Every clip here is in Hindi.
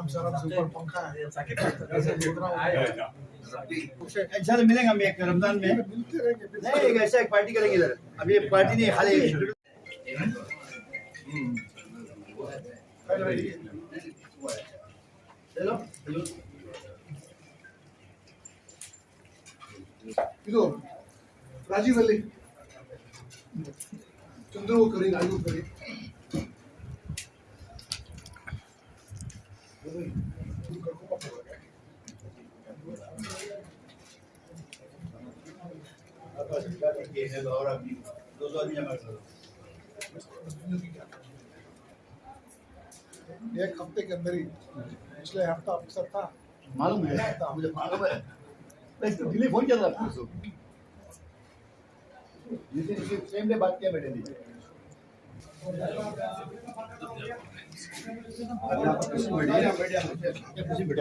आराम से ऊपर पंखा है। अच्छा तो मिलेंगे हम एक रमजान में, नहीं एक ऐसा एक पार्टी करेंगे इधर। अभी पार्टी नहीं, खाली चलो ಇದು ರಾಜೀವಲ್ಲಿ ಚಂದ್ರು ಕರಿ ರಾಜೀವ್ ಕರಿ एक हफ्ते के अंदर ही पिछले हफ्ता अफसर था, मालूम है, मुझे मालूम है। मैं इसको दिल्ली फोन किया था आपको, सेम डे बात किया मैंने भी।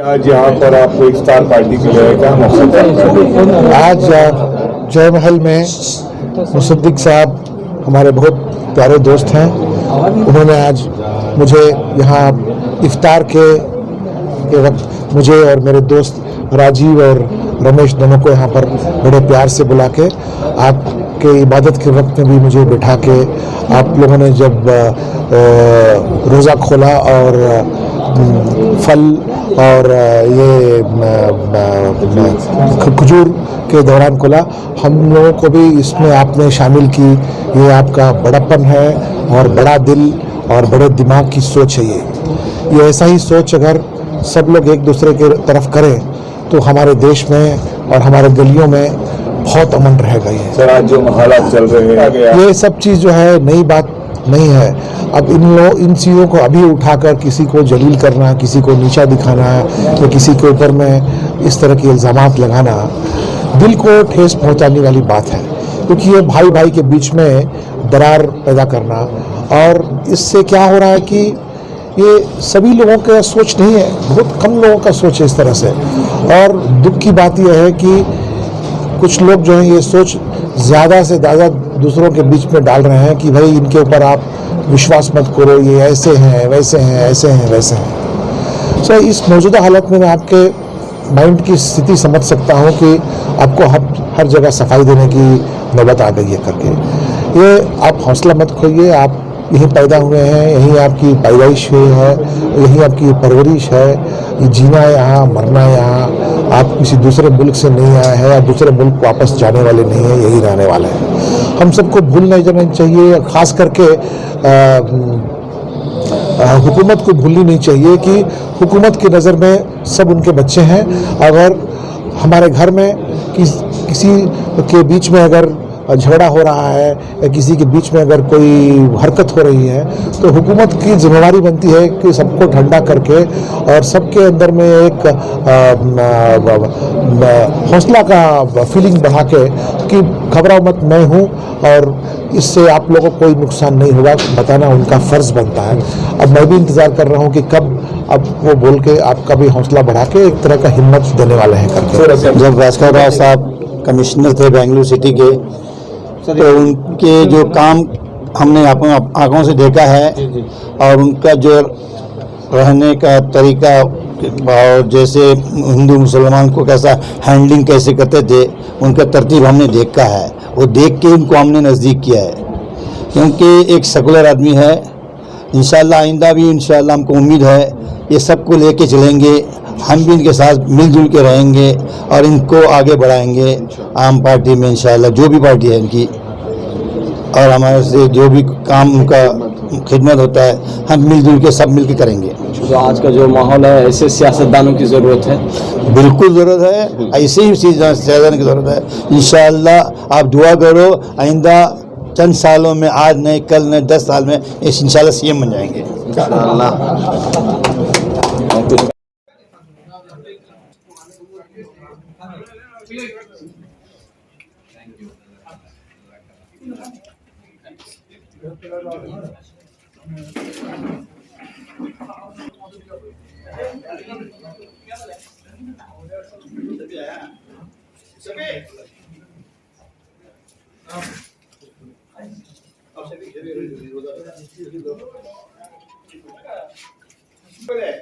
आज यहाँ पर आपको इफ्तार पार्टी के लिए क्या मकसद है? आज जय महल में मुसद्दिक साहब हमारे बहुत प्यारे दोस्त हैं। उन्होंने आज मुझे यहाँ इफ्तार के वक्त मुझे और मेरे दोस्त राजीव और रमेश दोनों को यहाँ पर बड़े प्यार से बुला के आपके इबादत के वक्त में भी मुझे बिठा के आप लोगों ने जब रोज़ा खोला और फल और ये खजूर के दौरान खोला, हम लोगों को भी इसमें आपने शामिल की। ये आपका बड़ापन है और बड़ा दिल और बड़े दिमाग की सोच है। ये ऐसा ही सोच अगर सब लोग एक दूसरे के तरफ करें तो हमारे देश में और हमारे गलियों में बहुत अमन रहेगा। ये सर आज जो हालात चल रहे हैं, ये सब चीज़ जो है नई बात नहीं है। अब इन चीज़ों को अभी उठाकर किसी को जलील करना, किसी को नीचा दिखाना या किसी के ऊपर में इस तरह के इल्ज़ामात लगाना दिल को ठेस पहुंचाने वाली बात है, क्योंकि ये भाई भाई के बीच में दरार पैदा करना, और इससे क्या हो रहा है कि ये सभी लोगों का सोच नहीं है, बहुत कम लोगों का सोच है इस तरह से। और दुख की बात यह है कि कुछ लोग जो है ये सोच ज़्यादा से ज़्यादा दूसरों के बीच में डाल रहे हैं कि भाई इनके ऊपर आप विश्वास मत करो, ये ऐसे हैं वैसे हैं ऐसे हैं वैसे हैं। सो इस मौजूदा हालत में मैं आपके माइंड की स्थिति समझ सकता हूँ कि आपको हर जगह सफाई देने की नौबत आ गई है करके। ये आप हौसला मत खोइए, आप यहीं पैदा हुए हैं, यहीं आपकी पैदाइश हुई है, यहीं आपकी परवरिश है। ये जीना यहाँ, मरना यहाँ, आप किसी दूसरे मुल्क से नहीं आए हैं, आप दूसरे मुल्क वापस जाने वाले नहीं हैं, यही रहने वाले हैं। हम सबको भूल नहीं जाना चाहिए, खास करके हुकूमत को भूलनी नहीं चाहिए कि हुकूमत की नज़र में सब उनके बच्चे हैं। अगर हमारे घर में किसी के बीच में अगर झगड़ा हो रहा है या किसी के बीच में अगर कोई हरकत हो रही है तो हुकूमत की जिम्मेदारी बनती है कि सबको ठंडा करके और सबके अंदर में एक हौसला का फीलिंग बढ़ा के कि घबराओ मत, मैं हूँ और इससे आप लोगों को कोई नुकसान नहीं होगा, बताना उनका फ़र्ज़ बनता है। अब मैं भी इंतज़ार कर रहा हूँ कि कब अब वो बोल के आपका भी हौसला बढ़ा के एक तरह का हिम्मत देने वाले हैं करके। जब भास्कर राव साहब कमिश्नर थे बेंगलुरु सिटी के, तो उनके जो काम हमने आंखों से देखा है और उनका जो रहने का तरीका और जैसे हिंदू मुसलमान को कैसा हैंडलिंग कैसे करते थे, उनका तरतीब हमने देखा है। वो देख के उनको हमने नज़दीक किया है, क्योंकि एक सेकुलर आदमी है। इंशाल्लाह आइंदा भी इंशाल्लाह हमको उम्मीद है ये सबको लेके चलेंगे, हम भी इनके साथ मिलजुल के रहेंगे और इनको आगे बढ़ाएंगे आम पार्टी में इंशाल्लाह, जो भी पार्टी है इनकी, और हमारे से जो भी काम उनका खिदमत होता है हम मिलजुल के सब मिल के करेंगे। जो आज का जो माहौल है, ऐसे सियासतदानों की ज़रूरत है, बिल्कुल ज़रूरत है, ऐसे ही सियासतदान की ज़रूरत है। इंशाल्लाह आप दुआ करो, आइंदा चंद सालों में, आज नहीं कल नहीं 10 साल में इंशाल्लाह सीएम बन जाएंगे। पड़ता है।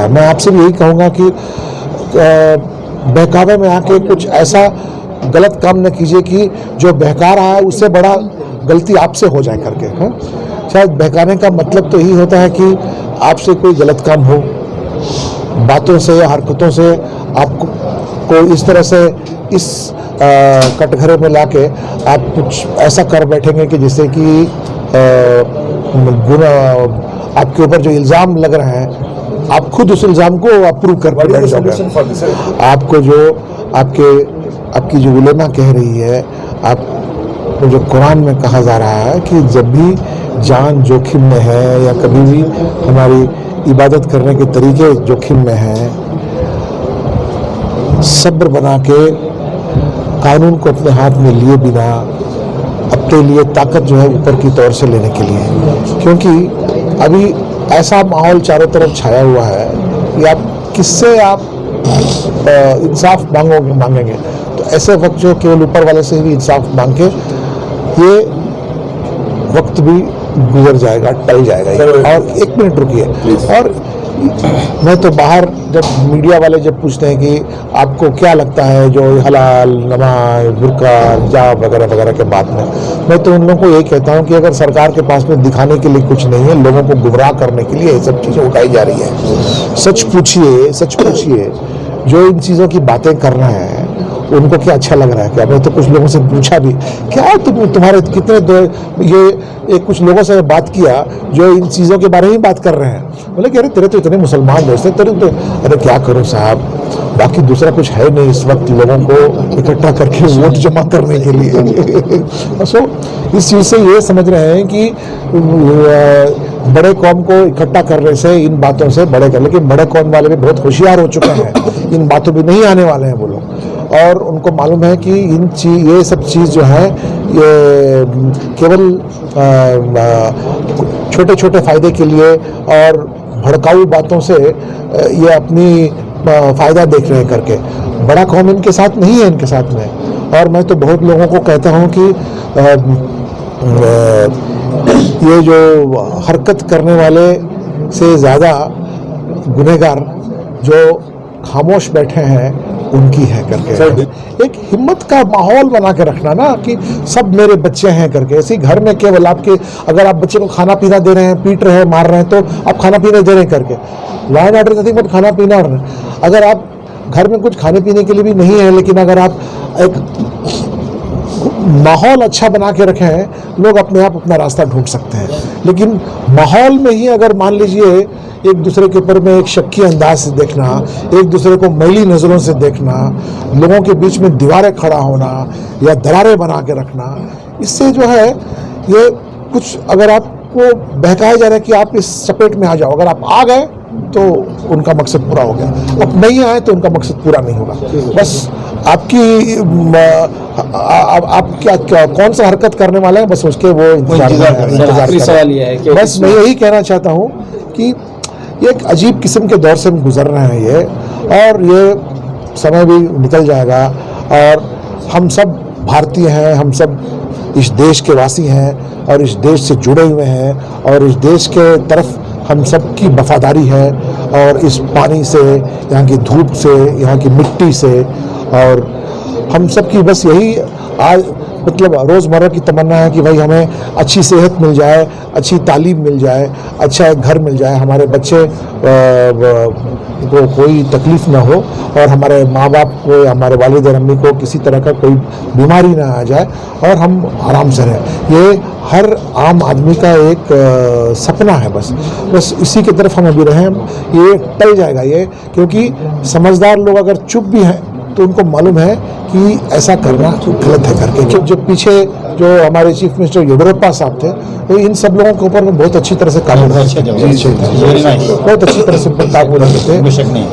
मैं आपसे भी यही कहूँगा कि बहकावे में आके कुछ ऐसा गलत काम न कीजिए कि जो बहका रहा है उससे बड़ा गलती आपसे हो जाए करके। हाँ, शायद बहकाने का मतलब तो यही होता है कि आपसे कोई गलत काम हो, बातों से या हरकतों से आपको इस तरह से इस कटघरे में लाके आप कुछ ऐसा कर बैठेंगे कि जिससे कि गुना आपके ऊपर जो इल्ज़ाम लग रहे हैं आप खुद उस इल्ज़ाम को अप्रूव कर बैठ जाओगे। आपको जो आपकी जो उलेमा कह रही है, आपको जो कुरान में कहा जा रहा है कि जब भी जान जोखिम में है या कभी भी हमारी इबादत करने के तरीके जोखिम में हैं, सब्र बना के कानून को अपने हाथ में लिए बिना अपने लिए ताकत जो है ऊपर की तौर से लेने के लिए, क्योंकि अभी ऐसा माहौल चारों तरफ छाया हुआ है कि आप किससे आप इंसाफ मांगेंगे। तो ऐसे वक्त जो केवल ऊपर वाले से भी इंसाफ मांग के ये वक्त भी गुजर जाएगा, टल जाएगा। और एक मिनट रुकिए, और मैं तो बाहर जब मीडिया वाले जब पूछते हैं कि आपको क्या लगता है जो हलाल, नमाज, बुर्का, हिजाब वगैरह वगैरह के बाद में, मैं तो उन लोगों को यही कहता हूं कि अगर सरकार के पास में दिखाने के लिए कुछ नहीं है, लोगों को गुमराह करने के लिए ये सब चीज़ें उठाई जा रही है। सच पूछिए जो इन चीज़ों की बातें कर रहे हैं उनको क्या अच्छा लग रहा है क्या? मैं तो कुछ लोगों से पूछा भी, क्या तुम्हारे कितने ये कुछ लोगों से बात किया जो इन चीज़ों के बारे में बात कर रहे हैं। बोले कि अरे तेरे तो इतने मुसलमान दोस्त हैं, तेरे तो अरे क्या करो साहब, बाकी दूसरा कुछ है नहीं इस वक्त लोगों को इकट्ठा करके वोट जमा करने के लिए। सो इस चीज़ से ये समझ रहे हैं कि बड़े कौम को इकट्ठा करने से, इन बातों से बड़े कर, लेकिन बड़े कौम वाले भी बहुत होशियार हो चुके हैं, इन बातों में नहीं आने वाले हैं वो लोग। और उनको मालूम है कि ये सब चीज़ जो है ये केवल छोटे छोटे फ़ायदे के लिए और भड़काऊ बातों से ये अपनी फ़ायदा देख रहे हैं करके। बड़ा कौम इनके साथ नहीं है, इनके साथ में। और मैं तो बहुत लोगों को कहता हूँ कि ये जो हरकत करने वाले से ज़्यादा गुनहगार जो खामोश बैठे हैं उनकी है करके। एक हिम्मत का माहौल बना के रखना ना कि सब मेरे बच्चे हैं करके। ऐसे घर में केवल आपके, अगर आप बच्चे को खाना पीना दे रहे हैं, पीट रहे हैं, मार रहे हैं, तो आप खाना पीने दे रहे हैं करके। Law and order nothing but खाना पीना। और अगर आप घर में कुछ खाने पीने के लिए भी नहीं है, लेकिन अगर आप एक माहौल अच्छा बना के रखे हैं, लोग अपने आप अपना रास्ता ढूंढ सकते हैं। लेकिन माहौल में ही अगर मान लीजिए एक दूसरे के ऊपर में एक शक्की अंदाज से देखना, एक दूसरे को मैली नज़रों से देखना, लोगों के बीच में दीवारें खड़ा होना या दरारें बना के रखना, इससे जो है ये कुछ, अगर आपको बहकाया जा रहा है कि आप इस चपेट में आ जाओ, अगर आप आ गए तो उनका मकसद पूरा हो गया, अब नहीं आए तो उनका मकसद पूरा नहीं होगा। बस आपकी आप क्या कौन सा हरकत करने वाले हैं, बस उसके वो इंतजार सवाल ये है कि बस मैं यही कहना चाहता हूँ कि एक अजीब किस्म के दौर से हम गुजर रहे हैं ये, और ये समय भी निकल जाएगा। और हम सब भारतीय हैं, हम सब इस देश के वासी हैं और इस देश से जुड़े हुए हैं, और इस देश के तरफ हम सब की वफादारी है। और इस पानी से, यहाँ की धूप से, यहाँ की मिट्टी से, और हम सब की बस यही आज मतलब रोज़मर्रा की तमन्ना है कि भाई हमें अच्छी सेहत मिल जाए, अच्छी तालीम मिल जाए, अच्छा एक घर मिल जाए, हमारे बच्चे को कोई तकलीफ़ ना हो और हमारे माँ बाप को या हमारे वालिद और अम्मी को किसी तरह का कोई बीमारी ना आ जाए और हम आराम से रहें। ये हर आम आदमी का एक सपना है। बस इसी की तरफ हम अभी रहें। ये टल जाएगा ये, क्योंकि समझदार लोग अगर चुप भी हैं तो उनको मालूम है कि ऐसा करना गलत है करके। क्योंकि जो पीछे जो हमारे चीफ मिनिस्टर येडियुरप्पा साहब थे, वो इन सब लोगों के ऊपर में बहुत अच्छी तरह से काबू रखते थे, बहुत अच्छी तरह से काबू रखते थे।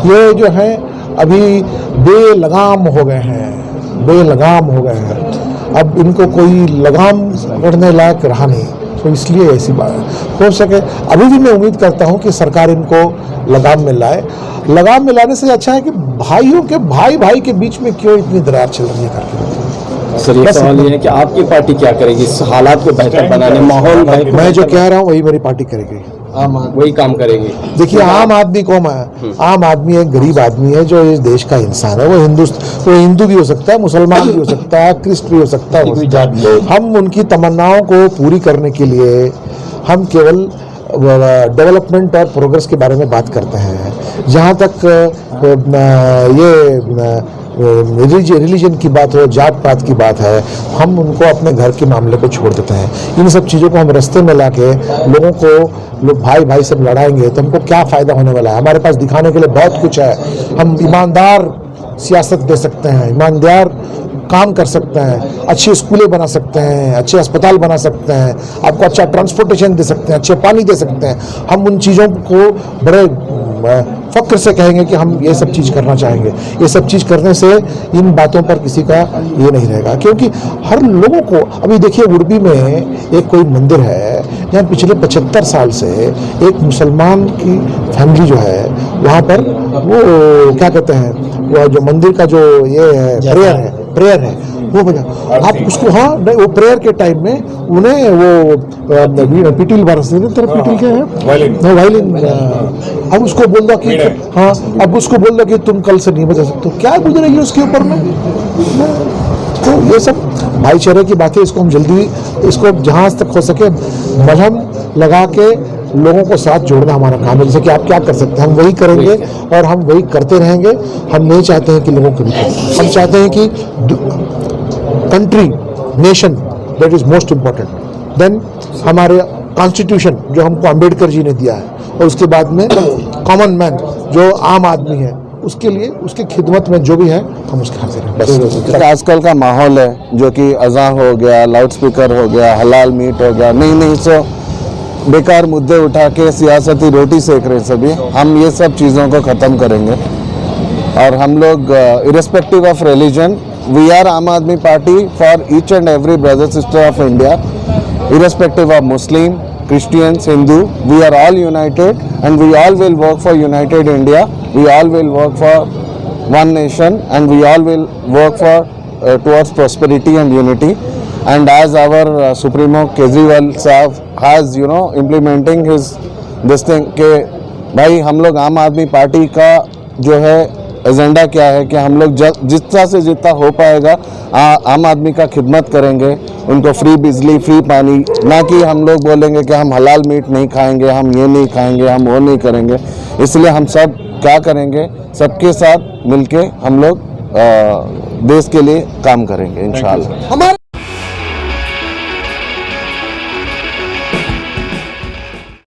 ये जो है अभी बेलगाम हो गए हैं, बेलगाम हो गए हैं। अब इनको कोई लगाम पकड़ने लायक रहा नहीं, तो इसलिए ऐसी बात हो सके। अभी भी मैं उम्मीद करता हूं कि सरकार इनको लगाम में लाए। लगाम में लाने से अच्छा है कि भाइयों के भाई के बीच में क्यों इतनी दरार चल रही है करके। सर ये सवाल ये है कि आपकी पार्टी क्या करेगी इस हालात को बेहतर बनाने, माहौल मैं जो कह रहा हूँ वही मेरी पार्टी करेगी, वही काम करेगी। देखिए आम आदमी कौन है? आम आदमी एक गरीब आदमी है जो इस देश का इंसान है। वो हिंदू भी हो सकता है, मुसलमान भी हो सकता है, क्रिस्ट भी हो सकता है। हम उनकी तमन्नाओं को पूरी करने के लिए हम केवल डेवलपमेंट और प्रोग्रेस के बारे में बात करते हैं। जहाँ तक ये रिलीजन की बात हो, जात पात की बात है, हम उनको अपने घर के मामले को छोड़ देते हैं। इन सब चीज़ों को हम रास्ते में ला के लोग भाई से लड़ाएंगे तो हमको क्या फ़ायदा होने वाला है? हमारे पास दिखाने के लिए बहुत कुछ है। हम ईमानदार सियासत दे सकते हैं, ईमानदार काम कर सकते हैं, अच्छे स्कूलें बना सकते हैं, अच्छे अस्पताल बना सकते हैं, आपको अच्छा ट्रांसपोर्टेशन दे सकते हैं, अच्छे पानी दे सकते हैं। हम उन चीज़ों को बड़े फ़क्र से कहेंगे कि हम ये सब चीज़ करना चाहेंगे। ये सब चीज़ करने से इन बातों पर किसी का ये नहीं रहेगा, क्योंकि हर लोगों को अभी देखिए उड़बी में एक कोई मंदिर है जहाँ पिछले 75 साल से एक मुसलमान की फैमिली जो है वहाँ पर वो क्या कहते हैं, वो जो मंदिर का जो ये है प्रेयर है वो बजा आप उसको, हाँ वो प्रेयर के टाइम में उन्हें वो पिटील बरसते थे। तेरा पिटील क्या है? वायलिन। अब उसको बोल दो कि हाँ, अब उसको बोल दो कि तुम कल से नहीं बजा सकते, तो क्या गुजरेगी उसके ऊपर में? तो ये सब भाईचारे की बातें, इसको हम जल्दी, इसको जहाँ तक हो सके मलहम लगा के लोगों को साथ जोड़ना हमारा काम है। जैसे कि आप क्या कर सकते हैं हम वही करेंगे और हम वही करते रहेंगे। हम नहीं चाहते हैं कि लोगों को भी, हम चाहते हैं कि country, nation, that is most important. Then हमारे कॉन्स्टिट्यूशन जो हमको अम्बेडकर जी ने दिया है, और उसके बाद में कॉमन मैन जो आम आदमी है, उसके लिए उसकी खिदमत में जो भी है हम उसके हाजिर हैं। बस आजकल का माहौल है जो कि अज़ान हो गया, लाउड स्पीकर हो गया, हलाल मीट हो गया, नहीं सो बेकार मुद्दे उठा के सियासती रोटी सेक रहे सभी। हम ये सब चीज़ों को ख़त्म करेंगे और हम लोग irrespective of religion, we are Aam Aadmi Party for each and every brother sister of India, irrespective of Muslim, Christians, Hindu, we are all united and we all will work for united India. We all will work for one nation and we all will work for towards prosperity and unity. And as our Supremo Kejriwal Sahab has, implementing his this thing के भाई हम लोग आम आदमी पार्टी का जो है एजेंडा क्या है कि हम लोग जितना से जितना हो पाएगा आम आदमी का खिदमत करेंगे, उनको फ्री बिजली, फ्री पानी, ना कि हम लोग बोलेंगे कि हम हलाल मीट नहीं खाएंगे, हम ये नहीं खाएंगे, हम वो नहीं करेंगे। इसलिए हम सब क्या करेंगे, सबके साथ मिलके हम लोग देश के लिए काम करेंगे इंशाल्लाह।